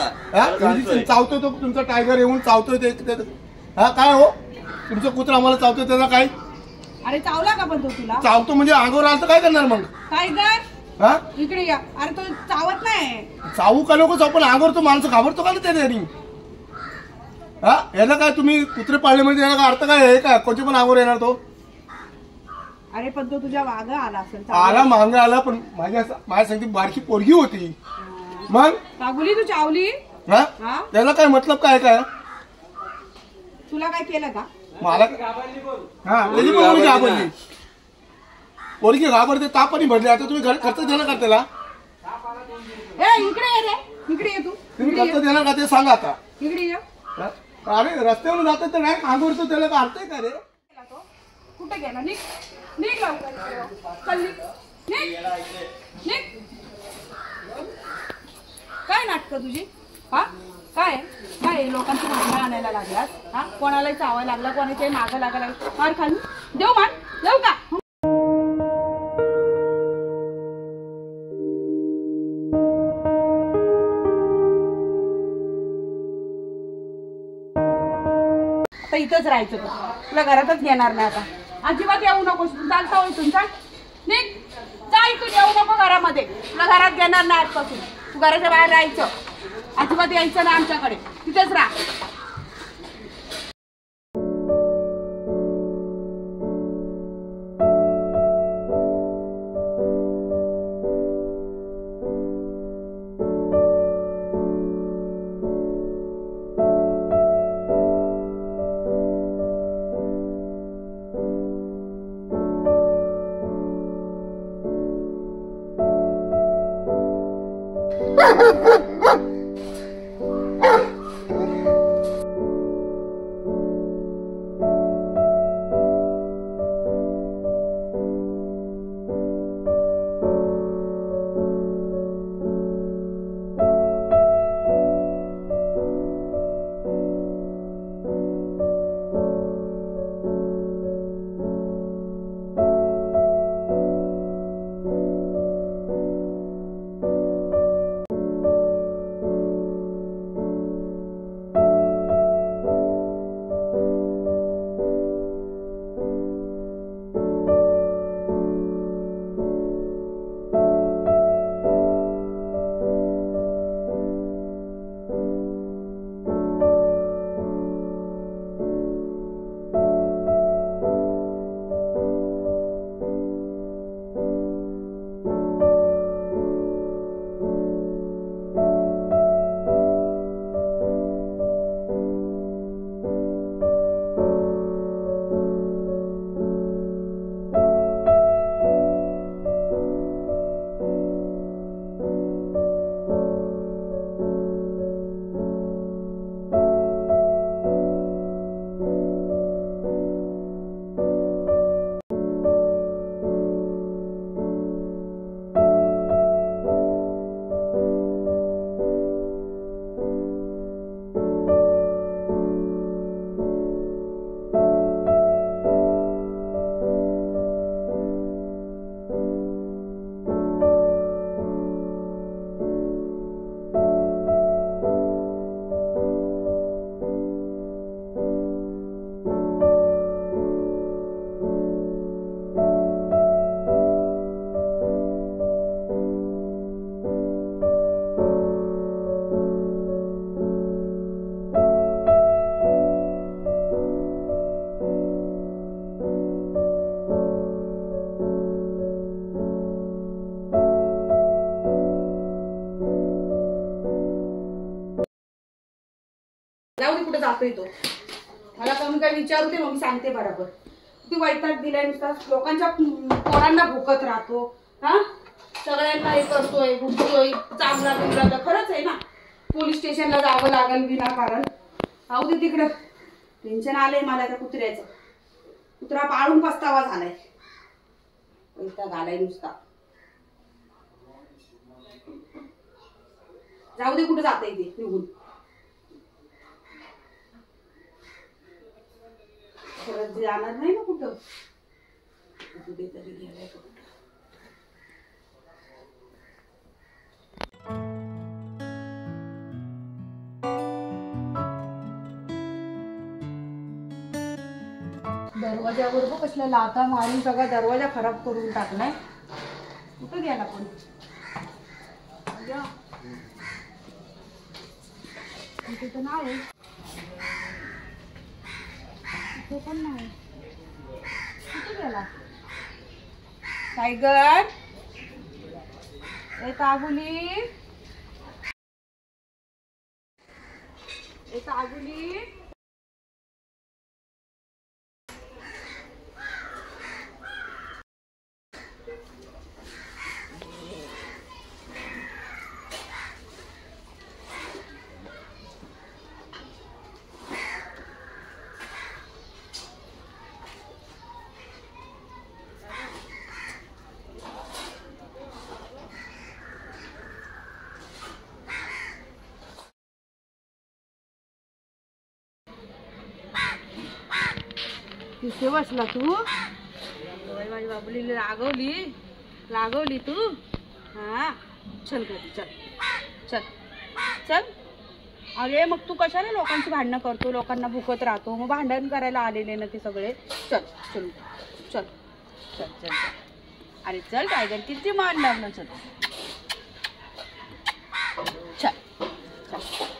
चावतोय तो तुमचा टायगर येऊन चावतोय ते हा काय हो तुमचं कुत्रा आम्हाला चावतोय त्याचा काय? अरे चावला का पण तो तुला? चावतो म्हणजे अंगावर आलं तर काय करणार मग? टायगर हा इकडे या. अरे तो चावत नाही. चावू का नको चावू पण अंगावर तो माणसं घाबरतो का त्याने? हा याला काय तुम्ही कुत्रे पाळले म्हणजे याला काय अर्थ काय आहे का? कोणते पण अंगावर येणार तो? अरे पण तो तुझ्या मागं आला असेल. आला मागं आला पण माझ्या सांगते बारकी पोरगी होती मग कागुली तू चावली हा त्याला काय मतलब काय काय? तुला काय केलं का? मला हा त्याची पण घाबरली पोरगी घाबरते तापानी भरली. आता तुम्ही खर्च देणार का त्याला? इकडे ये रे इकडे ये. तुम्ही खर्च देणार का ते सांगा आता. इकडे ये. अरे रस्त्यावरून जातात तर डायरेक्ट अंगावरतो त्याला का अर्थ आहे का रे? कुठे गेला? निघ निघ लवकर. चल निघ निघ. काय नाटकं तुझी? हा काय काय लोकांची भांडणं आणायला लागलास? हा कोणालाही चावायला लागला कोणाच्याही मागं लागायला लागला. मार खाली देऊ मान देऊ का? आता इथंच राहायचं तुला घरातच घेणार नाही आता. अजिबात येऊ नकोस. चालता हो इथून. चाल निघ जा इथून. येऊ नको घरामध्ये. तुला घरात घेणार नाही आजपासून. तू घराच्या बाहेर राहायचं. अजिबात यायचं ना आमच्याकडे. तिथेच राहा. राहतोय तो. मला कमी काय विचारू दे, मग मी सांगते बरोबर. किती वैताग दिलाय नुसता, लोकांच्या पोरांना भुकत राहतो. हा, सगळ्यांना हे करतोय, भुकतोय, चांगला बिगला तर खरंच आहे ना. पोलीस स्टेशनला जावं लागेल विनाकारण. जाऊ दे तिकडं. टेन्शन आलंय मला त्या कुत्र्याचं. कुत्रा पाळून पस्तावा झालाय. वैताग आलाय नुसता. जाऊ दे, कुठं जाता येते निघून. परत जाणार नाही ना कुठं. कुठे तरी गेलाय कुठं. दरवाजावर बघ कसल्या लाथा मारून सगळा दरवाजा खराब करून टाकलाय. कुठं गेला पण. इथे तर नाही, इथे पण नाही. कुठे गेला टायगर? ए काबुली, ए काबुली. किती बसला तू? माझी बाबुलीला लागवली तू. हा, चल घरी, चल चल चल. अरे मग तू कशाला लोकांची भांडणं करतो, लोकांना भुकत राहतो. मग भांडण करायला आलेले ना ते सगळे. चल चल चल चल चल. अरे चल टायगर, किती मान लागलं. चल चल चल.